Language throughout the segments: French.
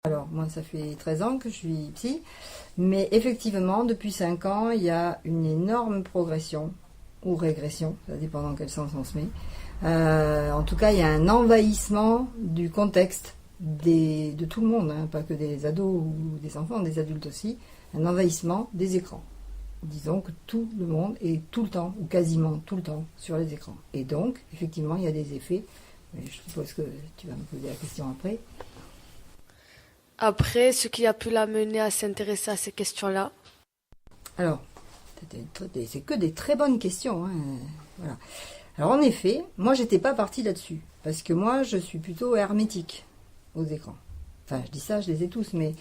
Alors, moi, ça fait 13 ans que je suis psy, mais effectivement, depuis 5 ans, il y a une énorme progression, ou régression, ça dépend dans quel sens on se met. En tout cas, il y a un envahissement du contexte de tout le monde, hein, pas que des ados ou des enfants, des adultes aussi, un envahissement des écrans. Disons que tout le monde est tout le temps, ou quasiment tout le temps, sur les écrans. Et donc, effectivement, il y a des effets. Mais je suppose que tu vas me poser la question après. Après, ce qui a pu l'amener à s'intéresser à ces questions-là? Alors, c'est que des très bonnes questions. Hein. Voilà. Alors en effet, moi j'étais pas partie là-dessus, parce que moi je suis plutôt hermétique aux écrans. Enfin, je dis ça, je les ai tous, mais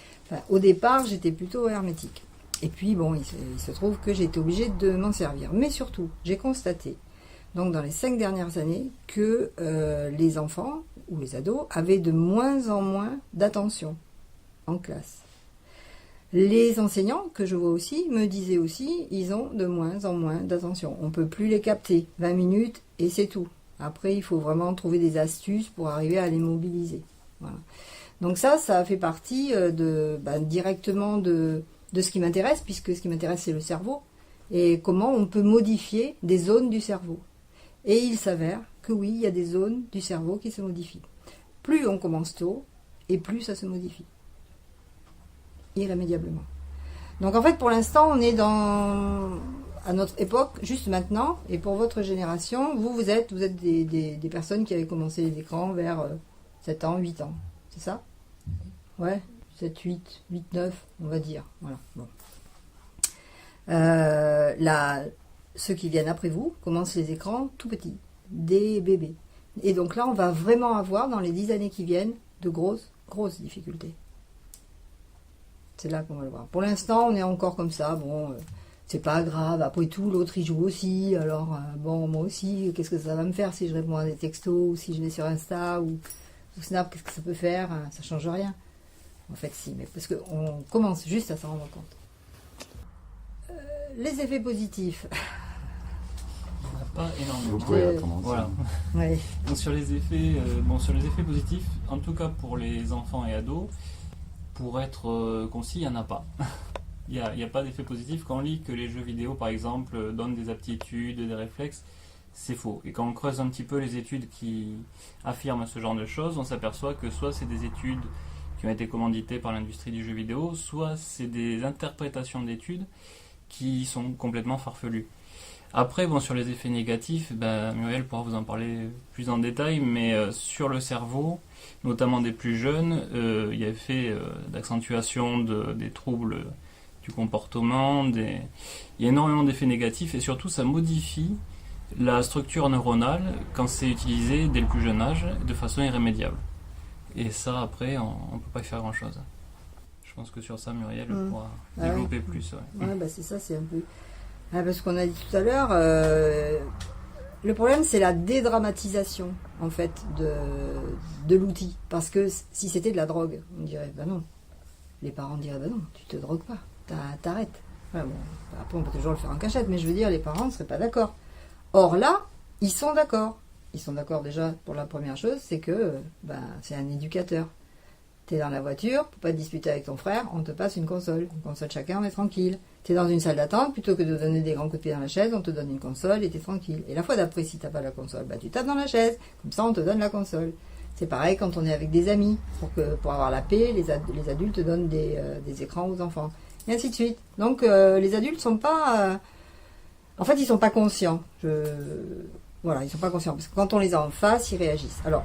au départ j'étais plutôt hermétique. Et puis bon, il se trouve que j'ai été obligée de m'en servir. Mais surtout, j'ai constaté, donc dans les 5 dernières années, que les enfants ou les ados avaient de moins en moins d'attention en classe. Les enseignants, que je vois aussi, me disaient aussi, ils ont de moins en moins d'attention. On ne peut plus les capter. 20 minutes et c'est tout. Après, il faut vraiment trouver des astuces pour arriver à les mobiliser. Voilà. Donc ça fait partie directement de ce qui m'intéresse, puisque ce qui m'intéresse, c'est le cerveau. Et comment on peut modifier des zones du cerveau. Et il s'avère que oui, il y a des zones du cerveau qui se modifient. Plus on commence tôt, et plus ça se modifie. Irrémédiablement. Donc en fait, pour l'instant, on est à notre époque, juste maintenant, et pour votre génération, vous êtes des personnes qui avaient commencé les écrans vers 7 ans, 8 ans. C'est ça? Ouais, 7, 8, 9, on va dire. Voilà. Bon. Ceux qui viennent après vous commencent les écrans tout petits, des bébés. Et donc là, on va vraiment avoir, dans les 10 années qui viennent, de grosses difficultés. C'est là qu'on va le voir. Pour l'instant, on est encore comme ça. Bon, c'est pas grave. Après tout, l'autre, il joue aussi. Alors, bon, moi aussi, qu'est-ce que ça va me faire si je réponds à des textos ou si je vais sur Insta ou Snap, qu'est-ce que ça peut faire? Ça change rien. En fait, si, mais parce qu'on commence juste à s'en rendre compte. Les effets positifs. Pas énormément. Voilà. Ouais. Donc sur les effets positifs, en tout cas pour les enfants et ados, pour être concis, il n'y en a pas. Il n'y a pas d'effet positif. Quand on lit que les jeux vidéo, par exemple, donnent des aptitudes, des réflexes, c'est faux. Et quand on creuse un petit peu les études qui affirment ce genre de choses, on s'aperçoit que soit c'est des études qui ont été commanditées par l'industrie du jeu vidéo, soit c'est des interprétations d'études qui sont complètement farfelues. Après, bon, sur les effets négatifs, Muriel pourra vous en parler plus en détail, mais sur le cerveau, notamment des plus jeunes, il y a effet d'accentuation des troubles du comportement, il y a énormément d'effets négatifs, et surtout ça modifie la structure neuronale quand c'est utilisé dès le plus jeune âge, de façon irrémédiable. Et ça, après, on ne peut pas y faire grand-chose. Je pense que sur ça, Muriel pourra développer plus. Ouais, c'est ça, c'est un peu... parce qu'on a dit tout à l'heure, le problème c'est la dédramatisation en fait de l'outil. Parce que si c'était de la drogue, on dirait non. Les parents diraient non, tu te drogues pas, t'arrêtes. Voilà, bon, après on peut toujours le faire en cachette, mais je veux dire, les parents ne seraient pas d'accord. Or là, ils sont d'accord. Ils sont d'accord déjà pour la première chose, c'est que c'est un éducateur. T'es dans la voiture, pour pas te disputer avec ton frère, on te passe une console. Une console chacun, on est tranquille. T'es dans une salle d'attente, plutôt que de donner des grands coups de pied dans la chaise, on te donne une console et t'es tranquille. Et la fois d'après, si t'as pas la console, tu tapes dans la chaise, comme ça on te donne la console. C'est pareil quand on est avec des amis. Pour avoir la paix, les adultes donnent des écrans aux enfants. Et ainsi de suite. Donc les adultes sont pas... en fait, ils sont pas conscients. Voilà, ils sont pas conscients. Parce que quand on les a en face, ils réagissent. Alors,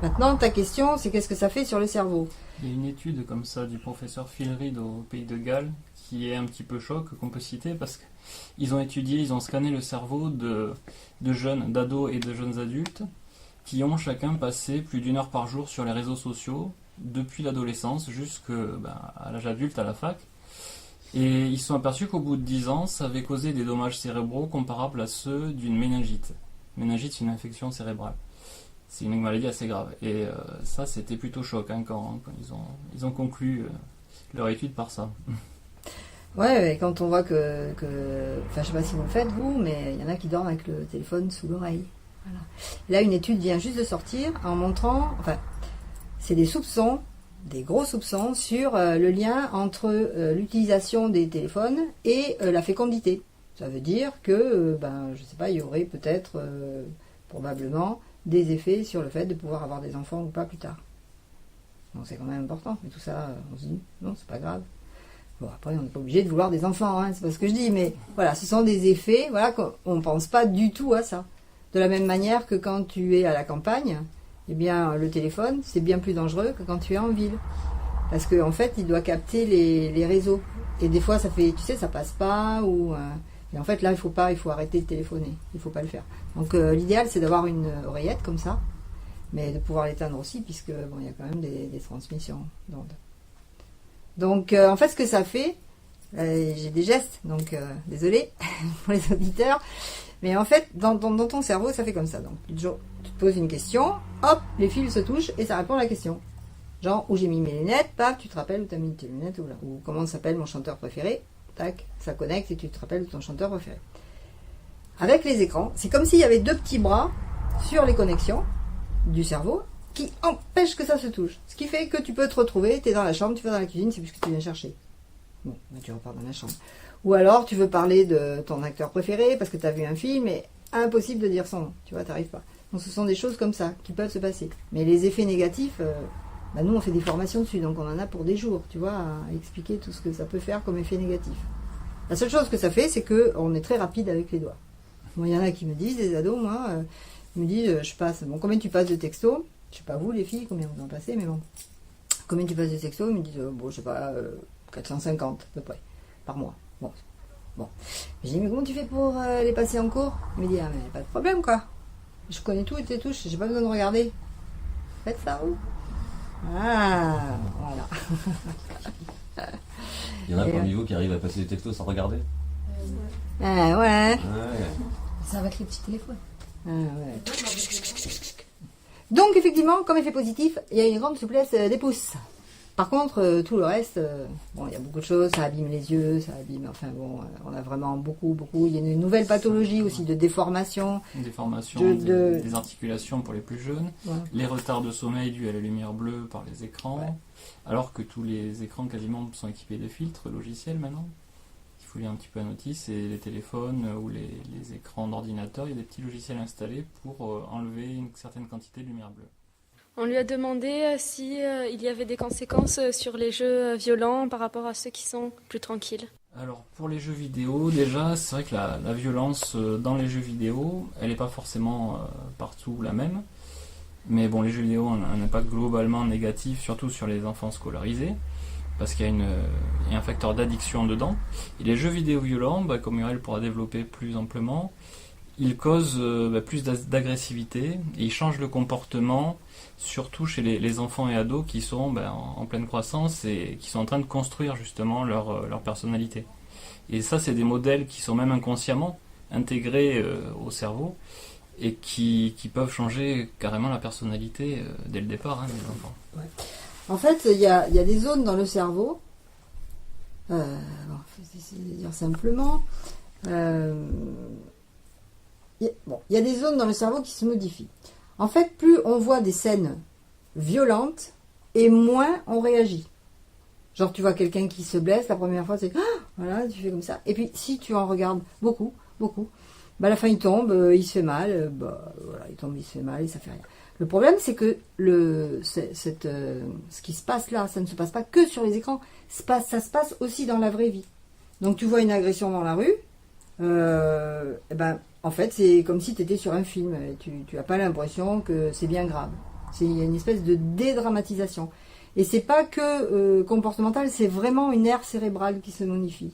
maintenant, ta question, c'est qu'est-ce que ça fait sur le cerveau? Il y a une étude comme ça du professeur Phil Reed au Pays de Galles qui est un petit peu choc, qu'on peut citer, parce qu'ils ont scanné le cerveau de jeunes, d'ados et de jeunes adultes qui ont chacun passé plus d'1 heure par jour sur les réseaux sociaux depuis l'adolescence jusqu'à l'âge adulte, à la fac. Et ils se sont aperçus qu'au bout de 10 ans, ça avait causé des dommages cérébraux comparables à ceux d'une méningite. Méningite, c'est une infection cérébrale. C'est une maladie assez grave. Et ça, c'était plutôt choquant quand ils ont conclu leur étude par ça. Ouais, quand on voit que... Enfin, je sais pas si vous le faites, vous, mais il y en a qui dorment avec le téléphone sous l'oreille. Voilà. Là, une étude vient juste de sortir en montrant... Enfin, c'est des soupçons, des gros soupçons sur le lien entre l'utilisation des téléphones et la fécondité. Ça veut dire que, je sais pas, il y aurait peut-être, probablement, des effets sur le fait de pouvoir avoir des enfants ou pas plus tard. Donc c'est quand même important. Mais tout ça, on se dit, non, c'est pas grave. Bon, après, on n'est pas obligé de vouloir des enfants, hein, c'est pas ce que je dis, mais voilà, ce sont des effets, voilà, qu'on ne pense pas du tout à ça. De la même manière que quand tu es à la campagne, eh bien, le téléphone, c'est bien plus dangereux que quand tu es en ville. Parce qu'en fait, il doit capter les réseaux. Et des fois, ça fait, tu sais, ça passe pas, ou... et en fait, là, il faut arrêter de téléphoner. Il faut pas le faire. Donc, l'idéal, c'est d'avoir une oreillette comme ça, mais de pouvoir l'éteindre aussi, puisque, bon, il y a quand même des transmissions d'ondes. Donc, en fait, ce que ça fait, j'ai des gestes, donc, désolé pour les auditeurs, mais en fait, dans ton cerveau, ça fait comme ça. Donc, tu te poses une question, hop, les fils se touchent, et ça répond à la question. Genre, où j'ai mis mes lunettes, paf, tu te rappelles où tu as mis tes lunettes, ou comment s'appelle mon chanteur préféré, tac, ça connecte et tu te rappelles de ton chanteur préféré. Avec les écrans, c'est comme s'il y avait deux petits bras sur les connexions du cerveau qui empêchent que ça se touche. Ce qui fait que tu peux te retrouver, tu es dans la chambre, tu vas dans la cuisine, c'est plus ce que tu viens chercher. Bon, là, tu repars dans la chambre. Ou alors, tu veux parler de ton acteur préféré parce que tu as vu un film et impossible de dire son nom, tu vois, t'arrives pas. Donc ce sont des choses comme ça qui peuvent se passer. Mais les effets négatifs... nous, on fait des formations dessus, donc on en a pour des jours, tu vois, à expliquer tout ce que ça peut faire comme effet négatif. La seule chose que ça fait, c'est qu'on est très rapide avec les doigts. Bon, il y en a qui me disent, des ados, moi, ils me disent, je passe, bon, combien tu passes de textos? Je sais pas vous, les filles, combien vous en passez, mais bon. Combien tu passes de textos? Ils me disent, bon, je sais pas, 450 à peu près, par mois. Bon. Je dis, mais comment tu fais pour les passer en cours? Il me dit, ah, mais pas de problème, quoi. Je connais tout et tes touches, j'ai pas besoin de regarder. Faites ça, vous. Ah, voilà. Il y en a parmi vous qui arrivent à passer des textos sans regarder? Ouais. Ça avec les petits téléphones. Ouais. Donc, effectivement, comme effet positif, il y a une grande souplesse des pouces. Par contre, tout le reste, bon, il y a beaucoup de choses, ça abîme les yeux, ça abîme, enfin bon, on a vraiment beaucoup. Il y a une nouvelle pathologie aussi de déformation. Des articulations pour les plus jeunes, ouais. Les retards de sommeil dus à la lumière bleue par les écrans, ouais. Alors que tous les écrans quasiment sont équipés de filtres logiciels maintenant. Il faut lire un petit peu la notice, et les téléphones ou les écrans d'ordinateur, il y a des petits logiciels installés pour enlever une certaine quantité de lumière bleue. On lui a demandé si il y avait des conséquences sur les jeux violents par rapport à ceux qui sont plus tranquilles. Alors pour les jeux vidéo, déjà c'est vrai que la violence dans les jeux vidéo, elle n'est pas forcément partout la même. Mais bon, les jeux vidéo ont un impact globalement négatif, surtout sur les enfants scolarisés, parce qu'il y a un facteur d'addiction dedans. Et les jeux vidéo violents, comme Muriel pourra développer plus amplement, ils causent plus d'agressivité et ils changent le comportement, surtout chez les enfants et ados qui sont en pleine croissance et qui sont en train de construire justement leur personnalité. Et ça, c'est des modèles qui sont même inconsciemment intégrés au cerveau et qui peuvent changer carrément la personnalité dès le départ des enfants. Ouais. En fait, il y a des zones dans le cerveau, je vais essayer de dire simplement, il y a des zones dans le cerveau qui se modifient. En fait, plus on voit des scènes violentes, et moins on réagit. Genre, tu vois quelqu'un qui se blesse, la première fois, c'est voilà, tu fais comme ça. Et puis, si tu en regardes beaucoup, à la fin, il tombe, il se fait mal, il tombe, il se fait mal, et ça fait rien. Le problème, c'est que ce qui se passe là, ça ne se passe pas que sur les écrans, ça se passe aussi dans la vraie vie. Donc, tu vois une agression dans la rue, en fait, c'est comme si tu étais sur un film. Tu n'as pas l'impression que c'est bien grave. Il y a une espèce de dédramatisation. Et c'est pas que comportemental, c'est vraiment une aire cérébrale qui se modifie.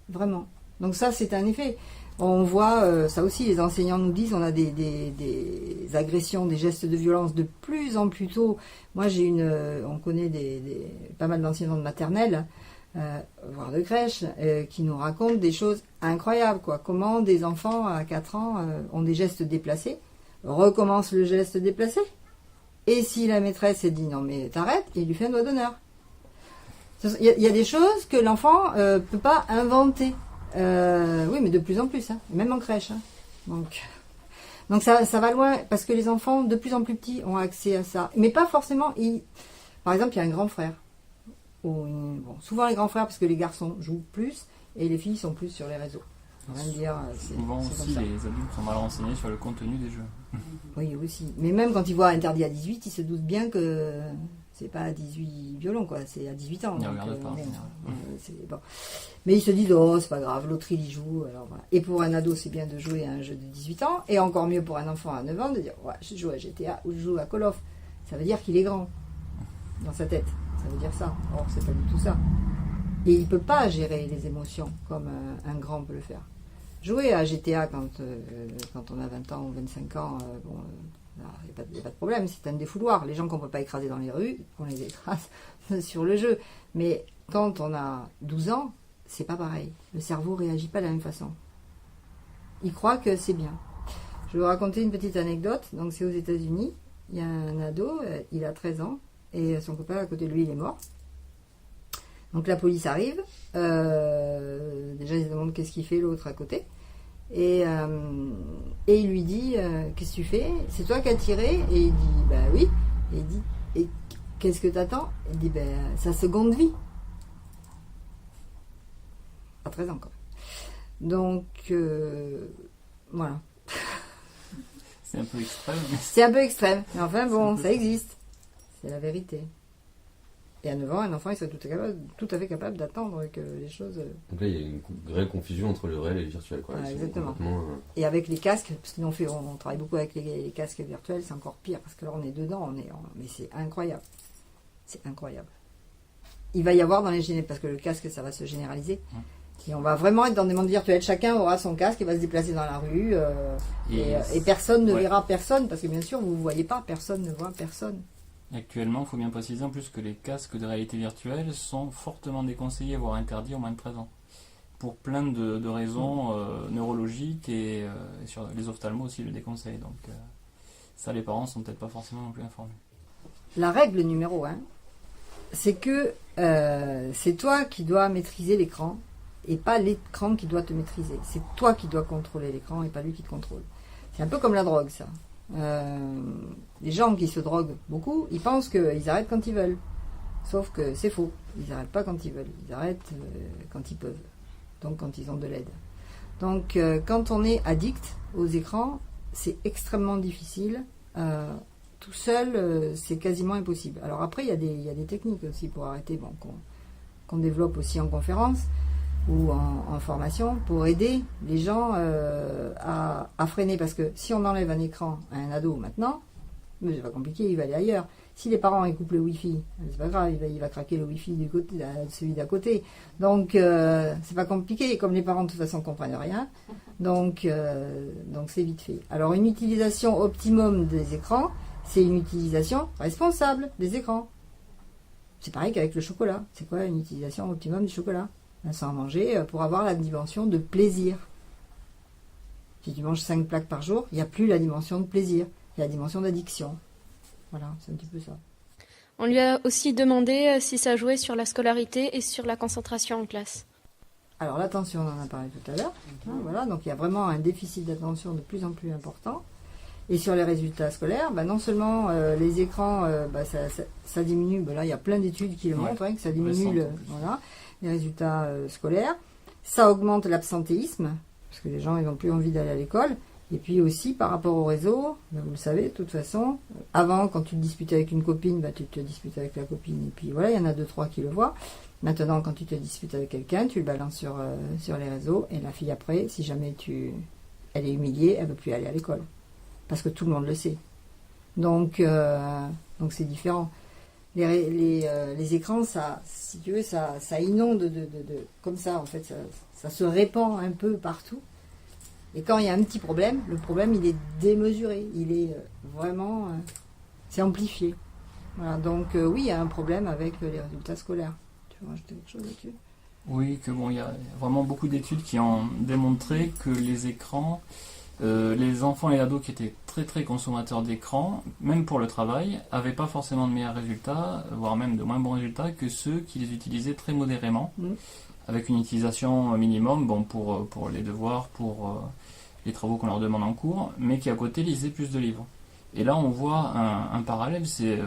Vraiment. Donc ça, c'est un effet. On voit, ça aussi, les enseignants nous disent, on a des agressions, des gestes de violence de plus en plus tôt. Moi, on connaît pas mal d'enseignants de maternelle, voire de crèche, qui nous racontent des choses incroyables, quoi. Comment des enfants à 4 ans ont des gestes déplacés, recommencent le geste déplacé, et si la maîtresse dit non mais t'arrêtes, il lui fait un doigt d'honneur. Il y a des choses que l'enfant peut pas inventer. Oui, mais de plus en plus, même en crèche. Donc ça va loin, parce que les enfants de plus en plus petits ont accès à ça, mais pas forcément. Par exemple, il y a un grand frère. Souvent les grands frères, parce que les garçons jouent plus, et les filles sont plus sur les réseaux. Souvent aussi, les adultes sont mal renseignés sur le contenu des jeux. Oui, aussi. Mais même quand ils voient interdit à 18, ils se doutent bien que c'est pas à 18 violons, quoi. C'est à 18 ans. Ils regardent pas, en général. Bon. Mais ils se disent, oh, c'est pas grave, l'autre il y joue. Alors, voilà. Et pour un ado, c'est bien de jouer à un jeu de 18 ans. Et encore mieux pour un enfant à 9 ans de dire, ouais, je joue à GTA ou je joue à Call of. Ça veut dire qu'il est grand dans sa tête. Ça veut dire ça. Or, c'est pas du tout ça. Et il peut pas gérer les émotions comme un grand peut le faire. Jouer à GTA quand on a 20 ans ou 25 ans, il n'y a pas de problème, c'est un défouloir. Les gens qu'on ne peut pas écraser dans les rues, on les écrase sur le jeu. Mais quand on a 12 ans, c'est pas pareil. Le cerveau ne réagit pas de la même façon. Il croit que c'est bien. Je vais vous raconter une petite anecdote. Donc c'est aux États-Unis. Il y a un ado, il a 13 ans, et son copain à côté de lui, il est mort. Donc la police arrive. Déjà, ils se demandent qu'est-ce qu'il fait l'autre à côté. Et il lui dit qu'est-ce que tu fais? C'est toi qui as tiré? Et il dit bah oui. Et il dit et qu'est-ce que t'attends? Il dit sa seconde vie. À 13 ans quand même. Donc voilà. C'est un peu extrême. C'est un peu extrême. Mais enfin bon, ça existe. C'est la vérité. Et à 9 ans, un enfant, il serait tout à fait capable d'attendre que les choses... Donc là, il y a une réelle confusion entre le réel et le virtuel, quoi. Ah, exactement. Et avec les casques, parce que on travaille beaucoup avec les casques virtuels, c'est encore pire, parce que là, on est dedans, mais c'est incroyable. C'est incroyable. Il va y avoir dans les parce que le casque, ça va se généraliser. Et on va vraiment être dans des mondes virtuels. Chacun aura son casque et va se déplacer dans la rue. Et personne ne verra personne, parce que bien sûr, vous ne voyez pas, personne ne voit personne. Actuellement, il faut bien préciser en plus que les casques de réalité virtuelle sont fortement déconseillés, voire interdits aux moins de 13 ans. Pour plein de raisons neurologiques et sur les ophtalmos aussi le déconseillent. Donc ça, les parents sont peut-être pas forcément non plus informés. La règle numéro 1, c'est que c'est toi qui dois maîtriser l'écran et pas l'écran qui doit te maîtriser. C'est toi qui dois contrôler l'écran et pas lui qui te contrôle. C'est un peu comme la drogue, ça. Les gens qui se droguent beaucoup, ils pensent qu'ils arrêtent quand ils veulent. Sauf que c'est faux. Ils n'arrêtent pas quand ils veulent. Ils arrêtent quand ils peuvent. Donc quand ils ont de l'aide. Donc quand on est addict aux écrans, c'est extrêmement difficile. Tout seul, c'est quasiment impossible. Alors après, il y a des techniques aussi pour arrêter, qu'on développe aussi en conférence ou en formation pour aider les gens à freiner. Parce que si on enlève un écran à un ado maintenant, mais c'est pas compliqué, il va aller ailleurs. Si les parents coupent le Wi-Fi, c'est pas grave, il va craquer le Wi-Fi du côté, celui d'à côté. Donc c'est pas compliqué, comme les parents de toute façon comprennent rien. Donc c'est vite fait. Alors une utilisation optimum des écrans, c'est une utilisation responsable des écrans. C'est pareil qu'avec le chocolat. C'est quoi une utilisation optimum du chocolat? Sans manger pour avoir la dimension de plaisir. Si tu manges 5 plaques par jour, il n'y a plus la dimension de plaisir, il y a la dimension d'addiction. Voilà, c'est un petit peu ça. On lui a aussi demandé si ça jouait sur la scolarité et sur la concentration en classe. Alors l'attention, on en a parlé tout à l'heure. Voilà, donc il y a vraiment un déficit d'attention de plus en plus important. Et sur les résultats scolaires, non seulement les écrans, ça diminue. Là, il y a plein d'études qui le montrent, que ça diminue les résultats scolaires. Ça augmente l'absentéisme, parce que les gens ils n'ont plus envie d'aller à l'école. Et puis aussi, par rapport au réseau, vous le savez, de toute façon, avant, quand tu te disputais avec une copine, tu te disputes avec la copine. Et puis voilà, il y en a 2-3 qui le voient. Maintenant, quand tu te disputes avec quelqu'un, tu le balances sur les réseaux. Et la fille, après, si jamais elle est humiliée, elle ne veut plus aller à l'école. Parce que tout le monde le sait. Donc c'est différent. Les écrans, ça, si tu veux, ça inonde de comme ça, en fait, ça se répand un peu partout. Et quand il y a un petit problème, le problème, il est démesuré. Il est vraiment... c'est amplifié. Voilà, donc oui, il y a un problème avec les résultats scolaires. Tu veux rajouter quelque chose là-dessus? Oui, il y a vraiment beaucoup d'études qui ont démontré que les écrans... les enfants et les ados qui étaient très très consommateurs d'écran, même pour le travail, n'avaient pas forcément de meilleurs résultats, voire même de moins bons résultats que ceux qui les utilisaient très modérément, avec une utilisation minimum pour les devoirs, pour les travaux qu'on leur demande en cours, mais qui à côté lisaient plus de livres. Et là on voit un parallèle, c'est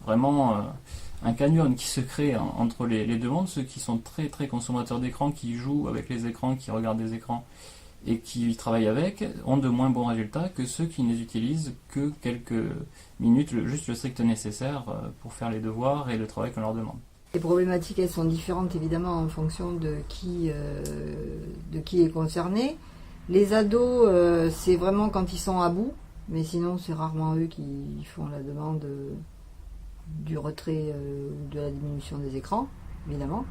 vraiment canyon qui se crée entre les deux mondes, ceux qui sont très très consommateurs d'écran, qui jouent avec les écrans, qui regardent des écrans et qui travaillent avec, ont de moins bons résultats que ceux qui ne les utilisent que quelques minutes, juste le strict nécessaire pour faire les devoirs et le travail qu'on leur demande. Les problématiques, elles sont différentes évidemment en fonction de qui est concerné. Les ados, c'est vraiment quand ils sont à bout, mais sinon c'est rarement eux qui font la demande du retrait ou de la diminution des écrans, évidemment.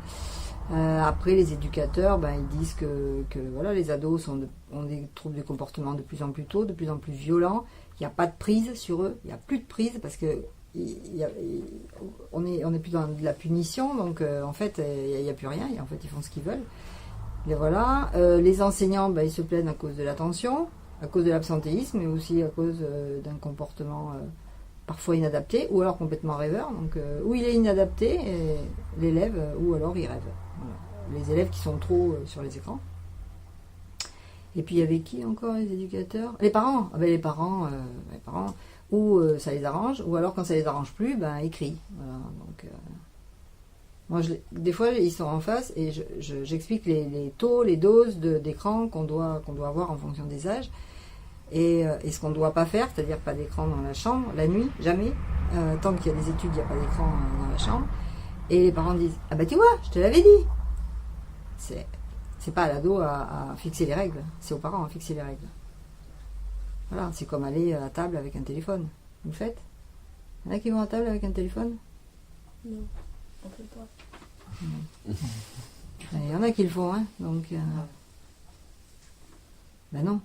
Après, les éducateurs, ils disent que voilà, les ados ont des troubles de comportement de plus en plus tôt, de plus en plus violents. Il n'y a pas de prise sur eux, il n'y a plus de prise parce que on n'est plus dans de la punition, donc en fait, il n'y a plus rien, et en fait, ils font ce qu'ils veulent. Et voilà. Les enseignants, ils se plaignent à cause de l'attention, à cause de l'absentéisme, mais aussi à cause d'un comportement parfois inadapté, ou alors complètement rêveur. Donc, ou il est inadapté, l'élève, ou alors il rêve. Voilà. Les élèves qui sont trop sur les écrans. Et puis, il y avait qui encore, les éducateurs? Les parents. Les parents, ou ça les arrange, ou alors quand ça les arrange plus, ils crient. Voilà. Donc, moi, des fois, ils sont en face et j'explique les taux, les doses d'écran qu'on doit avoir en fonction des âges. Et ce qu'on ne doit pas faire, c'est-à-dire pas d'écran dans la chambre, la nuit, jamais. Tant qu'il y a des études, il n'y a pas d'écran dans la chambre. Et les parents disent, ah tu vois, je te l'avais dit. C'est pas à l'ado à fixer les règles, c'est aux parents à fixer les règles. Voilà, c'est comme aller à table avec un téléphone. Vous le faites? Il y en a qui vont à table avec un téléphone? Non, on peut pas. Il y en a qui le font, hein. Donc, non,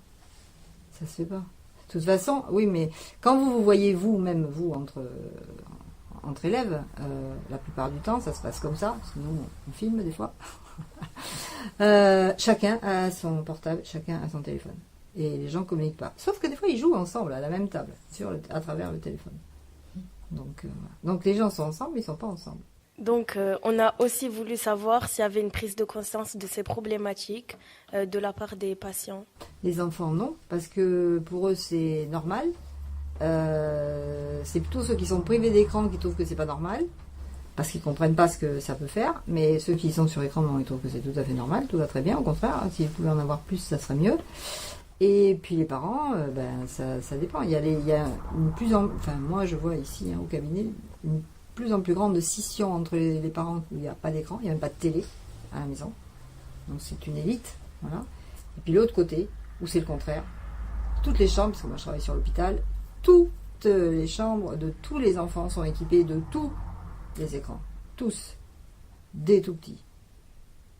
ça se fait pas. De toute façon, oui, mais quand vous voyez même vous, entre élèves, la plupart du temps, ça se passe comme ça. Sinon, on filme des fois. Chacun a son portable, chacun a son téléphone. Et les gens ne communiquent pas. Sauf que des fois, ils jouent ensemble à la même table, à travers le téléphone. Donc, voilà. Donc les gens sont ensemble, mais ils ne sont pas ensemble. Donc, on a aussi voulu savoir s'il y avait une prise de conscience de ces problématiques de la part des patients. Les enfants, non, parce que pour eux, c'est normal. C'est plutôt ceux qui sont privés d'écran qui trouvent que c'est pas normal, parce qu'ils ne comprennent pas ce que ça peut faire. Mais ceux qui sont sur écran, non, ils trouvent que c'est tout à fait normal, tout va très bien. Au contraire, s'ils pouvaient en avoir plus, ça serait mieux. Et puis les parents, ça dépend. Il y a moi je vois ici au cabinet une plus en plus grande scission entre les parents où il n'y a pas d'écran, il n'y a même pas de télé à la maison. Donc c'est une élite, voilà. Et puis l'autre côté, où c'est le contraire. Toutes les chambres, parce que moi je travaille sur l'hôpital, toutes les chambres de tous les enfants sont équipées de tous les écrans. Tous. Dès tout petits.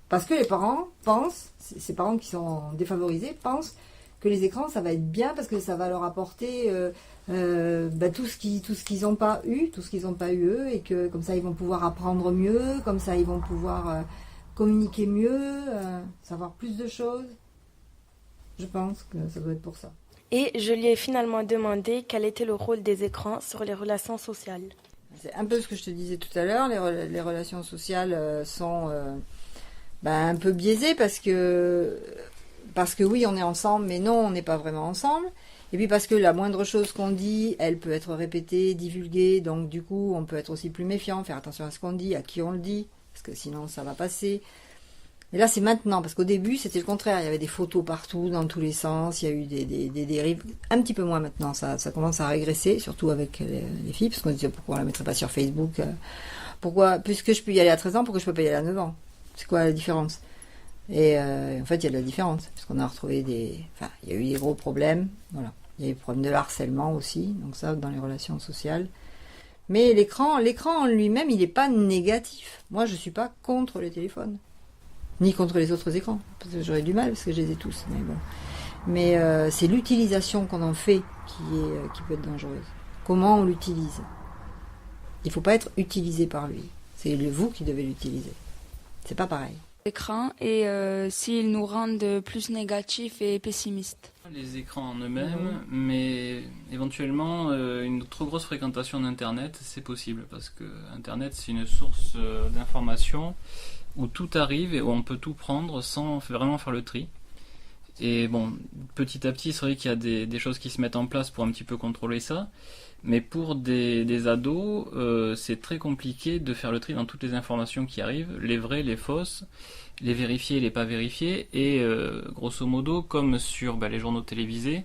Parce que les parents pensent, ces parents qui sont défavorisés, pensent que les écrans, ça va être bien parce que ça va leur apporter tout ce qu'ils n'ont pas eu, tout ce qu'ils n'ont pas eu eux, et que comme ça ils vont pouvoir apprendre mieux, comme ça ils vont pouvoir communiquer mieux, savoir plus de choses. Je pense que ça doit être pour ça. Et je lui ai finalement demandé quel était le rôle des écrans sur les relations sociales. C'est un peu ce que je te disais tout à l'heure, les relations sociales sont un peu biaisées parce que oui, on est ensemble, mais non, on n'est pas vraiment ensemble. Et puis parce que la moindre chose qu'on dit, elle peut être répétée, divulguée, donc du coup, on peut être aussi plus méfiant, faire attention à ce qu'on dit, à qui on le dit, parce que sinon, ça va passer. Et là, c'est maintenant, parce qu'au début, c'était le contraire. Il y avait des photos partout, dans tous les sens, il y a eu des dérives. Un petit peu moins maintenant, ça commence à régresser, surtout avec les filles, parce qu'on se dit, pourquoi on la mettrait pas sur Facebook? Pourquoi, puisque je peux y aller à 13 ans, pourquoi je peux pas y aller à 9 ans? C'est quoi la différence? Et en fait, il y a de la différence, parce qu'on a retrouvé il y a eu des gros problèmes, voilà. Il y a eu des problèmes de harcèlement aussi, donc ça, dans les relations sociales. Mais l'écran en lui-même, il n'est pas négatif. Moi, je ne suis pas contre les téléphones, ni contre les autres écrans, parce que j'aurais du mal, parce que je les ai tous, mais bon. Mais c'est l'utilisation qu'on en fait qui peut être dangereuse. Comment on l'utilise? Il ne faut pas être utilisé par lui. C'est vous qui devez l'utiliser. C'est pas pareil. Écran et s'ils nous rendent plus négatifs et pessimistes. Les écrans en eux-mêmes, mais éventuellement une trop grosse fréquentation d'Internet, c'est possible, parce que Internet, c'est une source d'information où tout arrive et où on peut tout prendre sans vraiment faire le tri. Et bon, petit à petit, c'est vrai qu'il y a des choses qui se mettent en place pour un petit peu contrôler ça. Mais pour des ados, c'est très compliqué de faire le tri dans toutes les informations qui arrivent, les vraies, les fausses, les vérifiées, les pas vérifiées. Et grosso modo, comme sur les journaux télévisés,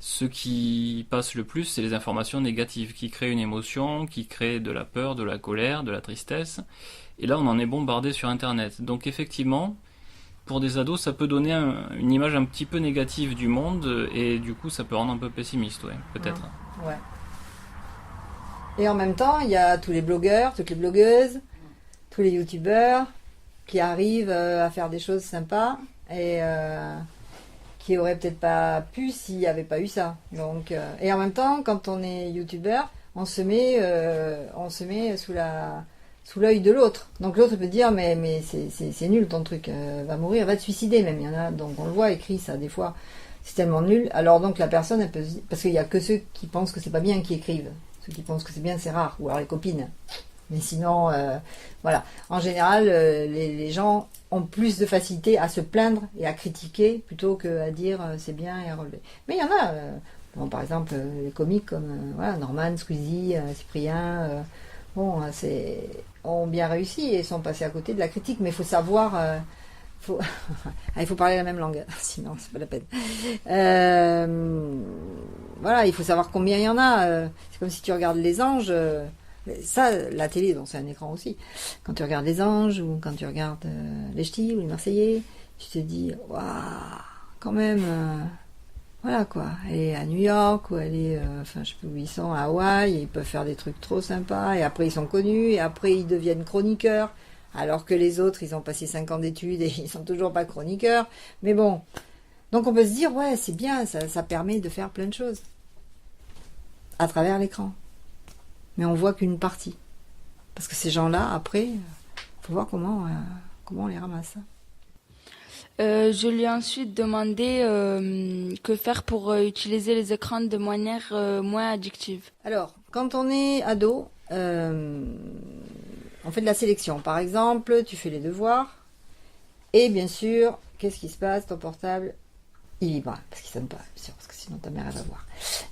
ce qui passe le plus, c'est les informations négatives, qui créent une émotion, qui créent de la peur, de la colère, de la tristesse. Et là, on en est bombardé sur Internet. Donc effectivement, pour des ados, ça peut donner une image un petit peu négative du monde, et du coup, ça peut rendre un peu pessimiste, ouais, peut-être. Ouais. Et en même temps, il y a tous les blogueurs, toutes les blogueuses, tous les youtubeurs qui arrivent à faire des choses sympas et qui auraient peut-être pas pu s'il n'y avait pas eu ça. Donc, et en même temps, quand on est youtubeur, on se met sous l'œil de l'autre. Donc l'autre peut dire mais c'est nul ton truc, va mourir, va te suicider même. Il y en a, donc on le voit écrit ça des fois. C'est tellement nul. Alors donc la personne, elle peut se dire, parce qu'il y a que ceux qui pensent que c'est pas bien qui écrivent. Ceux qui pensent que c'est bien, c'est rare. Ou alors les copines. Mais sinon, voilà. En général, les gens ont plus de facilité à se plaindre et à critiquer plutôt qu'à dire c'est bien et à relever. Mais il y en a. Bon, par exemple, les comiques comme voilà, Norman, Squeezie, Cyprien, ont bien réussi et sont passés à côté de la critique. Mais il faut savoir... il faut parler la même langue, sinon c'est pas la peine. Voilà, il faut savoir combien il y en a. C'est comme si tu regardes les anges. Ça, la télé, donc c'est un écran aussi. Quand tu regardes les anges ou quand tu regardes les Ch'tis ou les Marseillais, tu te dis, waouh, quand même, voilà quoi. Elle est à New York ou elle est, je sais plus où ils sont, à Hawaï, et ils peuvent faire des trucs trop sympas. Et après ils sont connus et après ils deviennent chroniqueurs. Alors que les autres, ils ont passé 5 ans d'études et ils sont toujours pas chroniqueurs. Mais bon, donc on peut se dire, ouais, c'est bien, ça permet de faire plein de choses à travers l'écran. Mais on voit qu'une partie. Parce que ces gens-là, après, faut voir comment on les ramasse. Je lui ai ensuite demandé que faire pour utiliser les écrans de manière moins addictive. Alors, quand on est ado, on fait de la sélection. Par exemple, tu fais les devoirs et bien sûr, qu'est-ce qui se passe? Ton portable, il vibre. Parce qu'il sonne pas, bien sûr, parce que sinon ta mère elle va voir.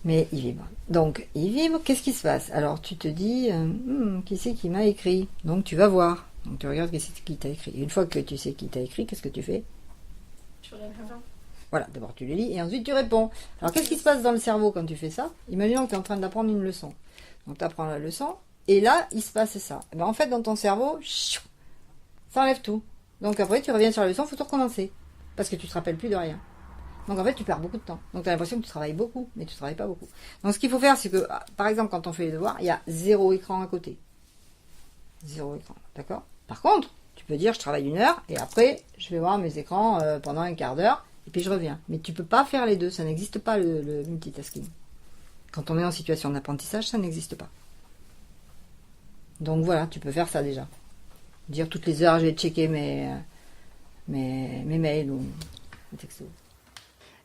Mais il vibre. Donc, il vibre, qu'est-ce qui se passe? Alors, tu te dis, qui c'est qui m'a écrit? Donc, tu vas voir. Donc, tu regardes qui t'a écrit. Et une fois que tu sais qui t'a écrit, qu'est-ce que tu fais? Tu réponds. Voilà, d'abord tu les lis et ensuite tu réponds. Alors, qu'est-ce qui se passe dans le cerveau quand tu fais ça? Imaginons que tu es en train d'apprendre une leçon. Donc, tu apprends la leçon. Et là, il se passe ça. Et ben, en fait, dans ton cerveau, ça enlève tout. Donc après, tu reviens sur la leçon, il faut tout recommencer. Parce que tu te rappelles plus de rien. Donc en fait, tu perds beaucoup de temps. Donc tu as l'impression que tu travailles beaucoup, mais tu travailles pas beaucoup. Donc ce qu'il faut faire, c'est que, par exemple, quand on fait les devoirs, il y a 0 écran à côté. 0 écran, d'accord? Par contre, tu peux dire, je travaille 1 heure, et après, je vais voir mes écrans pendant un quart d'heure, et puis je reviens. Mais tu peux pas faire les deux, ça n'existe pas le multitasking. Quand on est en situation d'apprentissage, ça n'existe pas. Donc voilà, tu peux faire ça déjà. Dire toutes les heures, je vais checker mes mails ou mes textos.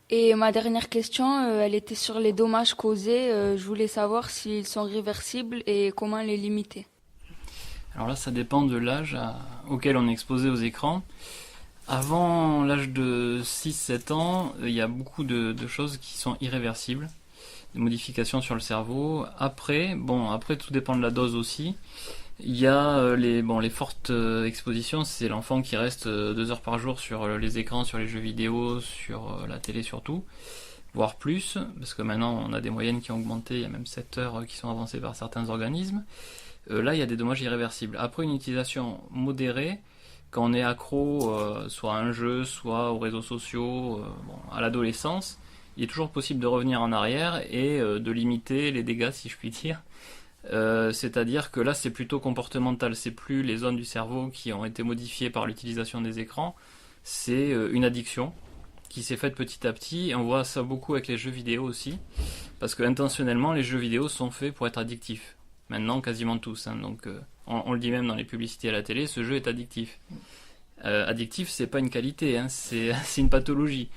Et ma dernière question, elle était sur les dommages causés. Je voulais savoir s'ils sont réversibles et comment les limiter. Alors là, ça dépend de l'âge auquel on est exposé aux écrans. Avant l'âge de 6-7 ans, il y a beaucoup de choses qui sont irréversibles. Des modifications sur le cerveau. Après, tout dépend de la dose aussi. Il y a les fortes expositions, c'est l'enfant qui reste 2 heures par jour sur les écrans, sur les jeux vidéo, sur la télé surtout, voire plus, parce que maintenant on a des moyennes qui ont augmenté, il y a même 7 heures qui sont avancées par certains organismes. Là, il y a des dommages irréversibles. Après une utilisation modérée, quand on est accro soit à un jeu, soit aux réseaux sociaux, à l'adolescence, il est toujours possible de revenir en arrière et de limiter les dégâts, si je puis dire. C'est-à-dire que là, c'est plutôt comportemental. C'est plus les zones du cerveau qui ont été modifiées par l'utilisation des écrans. C'est une addiction qui s'est faite petit à petit. Et on voit ça beaucoup avec les jeux vidéo aussi. Parce que intentionnellement, les jeux vidéo sont faits pour être addictifs. Maintenant, quasiment tous. Donc, on le dit même dans les publicités à la télé, ce jeu est addictif. Addictif, c'est pas une qualité, c'est une pathologie.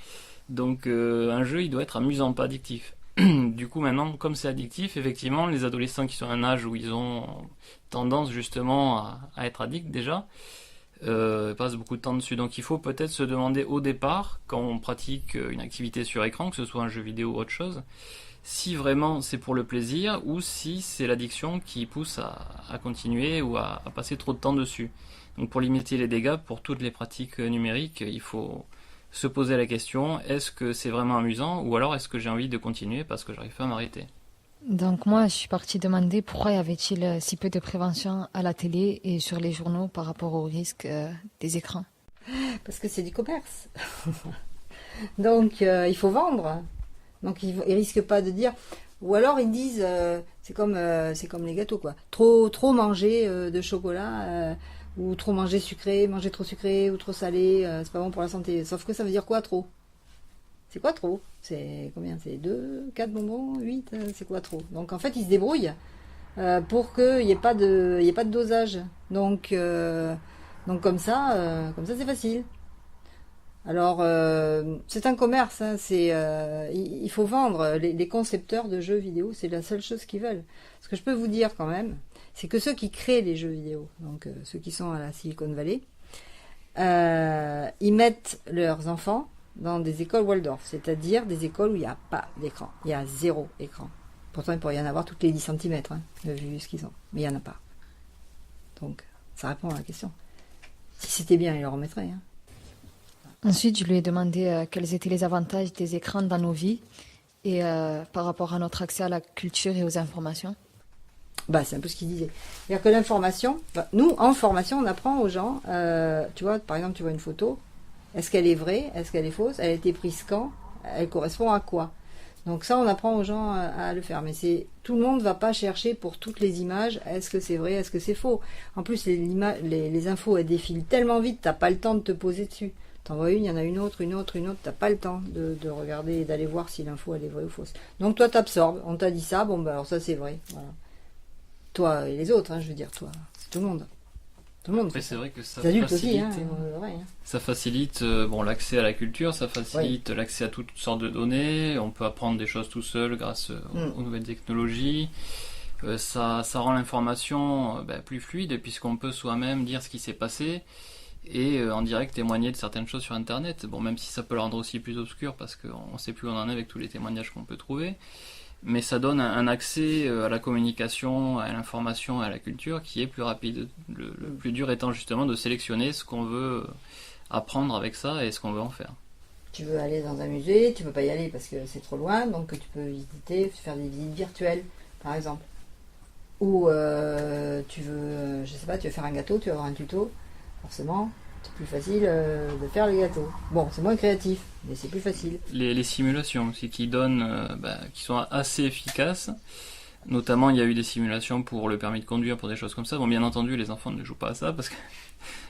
Donc un jeu, il doit être amusant, pas addictif. Du coup, maintenant, comme c'est addictif, effectivement, les adolescents qui sont à un âge où ils ont tendance justement à être addicts déjà, passe beaucoup de temps dessus. Donc il faut peut-être se demander au départ, quand on pratique une activité sur écran, que ce soit un jeu vidéo ou autre chose, si vraiment c'est pour le plaisir ou si c'est l'addiction qui pousse à continuer ou à passer trop de temps dessus. Donc pour limiter les dégâts, pour toutes les pratiques numériques, il faut se poser la question, est-ce que c'est vraiment amusant ou alors est-ce que j'ai envie de continuer parce que j'arrive pas à m'arrêter? Donc moi, je suis partie demander pourquoi y avait-il si peu de prévention à la télé et sur les journaux par rapport au risque des écrans. Parce que c'est du commerce. Donc il faut vendre. Donc ils risquent pas de dire. Ou alors ils disent, c'est comme les gâteaux quoi. Trop manger de chocolat ou trop manger sucré, manger trop sucré ou trop salé, c'est pas bon pour la santé. Sauf que ça veut dire quoi trop? C'est quoi trop? C'est combien? C'est 2, 4 bonbons, 8, c'est quoi trop? Donc en fait ils se débrouillent pour qu'il n'y ait pas de dosage. Donc comme ça c'est facile. Alors c'est un commerce, hein, il faut vendre. Les concepteurs de jeux vidéo, c'est la seule chose qu'ils veulent. Ce que je peux vous dire quand même, c'est que ceux qui créent les jeux vidéo, donc ceux qui sont à la Silicon Valley, ils mettent leurs enfants dans des écoles Waldorf, c'est-à-dire des écoles où il n'y a pas d'écran, il y a 0 écran. Pourtant, il pourrait y en avoir toutes les 10 cm, hein, vu ce qu'ils ont, mais il n'y en a pas. Donc, ça répond à la question. Si c'était bien, ils le remettraient. Hein. Ensuite, je lui ai demandé quels étaient les avantages des écrans dans nos vies et par rapport à notre accès à la culture et aux informations. Bah, c'est un peu ce qu'il disait. C'est-à-dire que l'information, nous, en formation, on apprend aux gens, tu vois, par exemple, tu vois une photo, est-ce qu'elle est vraie, est-ce qu'elle est fausse, elle a été prise quand, elle correspond à quoi. Donc ça, on apprend aux gens à le faire. Mais tout le monde ne va pas chercher pour toutes les images, est-ce que c'est vrai, est-ce que c'est faux. En plus, les infos, elles défilent tellement vite, t'as pas le temps de te poser dessus. T'en vois une, il y en a une autre, t'as pas le temps de regarder et d'aller voir si l'info, elle est vraie ou fausse. Donc toi, t'absorbes, on t'a dit ça, bon, bah alors ça, c'est vrai. Voilà. Toi et les autres, hein, je veux dire, toi, c'est tout le monde. Tout le monde. Mais c'est vrai que ça facilite, facilite, aussi, hein. Ça facilite l'accès à la culture, ça facilite l'accès à toutes sortes de données, on peut apprendre des choses tout seul grâce aux nouvelles technologies, ça rend l'information plus fluide puisqu'on peut soi-même dire ce qui s'est passé et en direct témoigner de certaines choses sur internet. Bon, même si ça peut le rendre aussi plus obscur parce qu'on ne sait plus où on en est avec tous les témoignages qu'on peut trouver. Mais ça donne un accès à la communication, à l'information, à la culture qui est plus rapide. Le plus dur étant justement de sélectionner ce qu'on veut apprendre avec ça et ce qu'on veut en faire. Tu veux aller dans un musée, tu peux pas y aller parce que c'est trop loin, donc tu peux visiter, faire des visites virtuelles, par exemple. Ou tu veux, je sais pas, tu veux faire un gâteau, tu vas avoir un tuto, forcément. C'est plus facile de faire le gâteau. Bon, c'est moins créatif, mais c'est plus facile. Les simulations aussi qui donnent, qui sont assez efficaces. Notamment, il y a eu des simulations pour le permis de conduire, pour des choses comme ça. Bon, bien entendu, les enfants ne jouent pas à ça, parce que...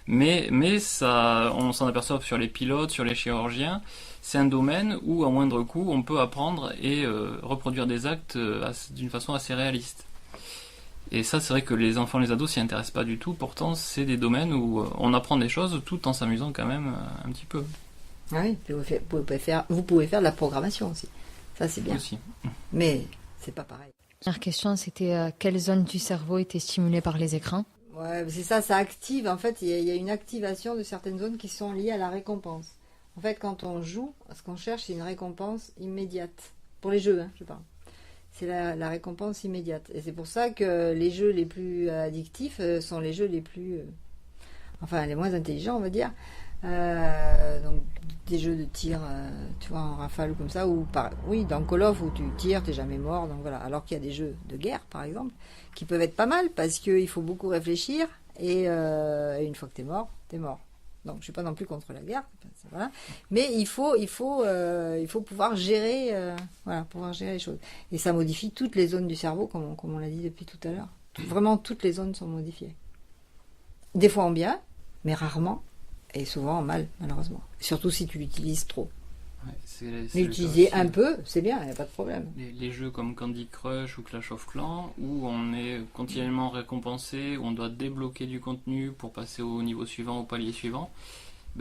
mais ça, on s'en aperçoit sur les pilotes, sur les chirurgiens. C'est un domaine où, à moindre coût, on peut apprendre et reproduire des actes d'une façon assez réaliste. Et ça, c'est vrai que les enfants, les ados s'y intéressent pas du tout. Pourtant, c'est des domaines où on apprend des choses tout en s'amusant quand même un petit peu. Ah oui, vous pouvez faire de la programmation aussi. Ça, c'est bien. Aussi. Mais c'est pas pareil. La première question, c'était quelles zones du cerveau étaient stimulées par les écrans? Ouais, c'est ça active. En fait, il y a une activation de certaines zones qui sont liées à la récompense. En fait, quand on joue, ce qu'on cherche, c'est une récompense immédiate. Pour les jeux, hein, je parle. C'est la récompense immédiate. Et c'est pour ça que les jeux les plus addictifs sont les jeux les plus... les moins intelligents, on va dire. Donc, des jeux de tir, tu vois, en rafale ou comme ça. Oui, dans Call of, où tu tires, t'es jamais mort. Donc voilà. Alors qu'il y a des jeux de guerre, par exemple, qui peuvent être pas mal parce qu'il faut beaucoup réfléchir. Et une fois que t'es mort, t'es mort. Donc, je suis pas non plus contre la guerre, voilà. Mais il faut pouvoir gérer, pouvoir gérer les choses. Et ça modifie toutes les zones du cerveau, comme on l'a dit depuis tout à l'heure. Vraiment, toutes les zones sont modifiées. Des fois en bien, mais rarement, et souvent en mal, malheureusement. Surtout si tu l'utilises trop. Ouais, c'est l'utiliser un peu, c'est bien, il n'y a pas de problème. Les jeux comme Candy Crush ou Clash of Clans, où on est continuellement récompensé, où on doit débloquer du contenu pour passer au niveau suivant, au palier suivant,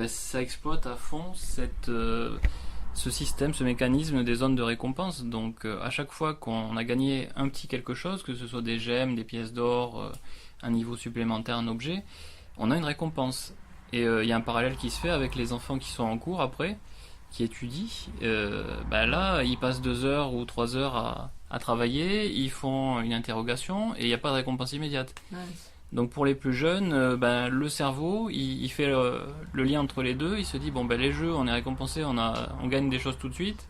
ça exploite à fond ce système, ce mécanisme des zones de récompense. Donc à chaque fois qu'on a gagné un petit quelque chose, que ce soit des gemmes, des pièces d'or, un niveau supplémentaire, un objet, on a une récompense. Et il y a un parallèle qui se fait avec les enfants qui sont en cours après, qui étudient. Là, ils passent 2 heures ou 3 heures à travailler, ils font une interrogation et il n'y a pas de récompense immédiate. Ouais. Donc pour les plus jeunes, le cerveau, il fait le lien entre les deux. Il se dit les jeux, on est récompensé, on gagne des choses tout de suite.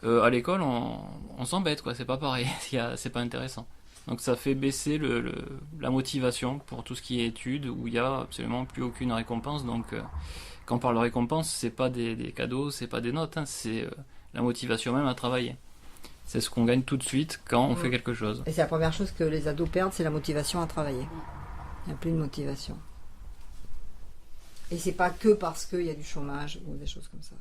À l'école, on s'embête, quoi. C'est pas pareil. C'est pas intéressant. Donc ça fait baisser la motivation pour tout ce qui est études, où il y a absolument plus aucune récompense. Donc quand on parle de récompense, c'est pas des cadeaux, c'est pas des notes, hein, c'est la motivation même à travailler. C'est ce qu'on gagne tout de suite quand on fait quelque chose. Et c'est la première chose que les ados perdent, c'est la motivation à travailler. Il n'y a plus de motivation. Et c'est pas que parce qu'il y a du chômage ou des choses comme ça.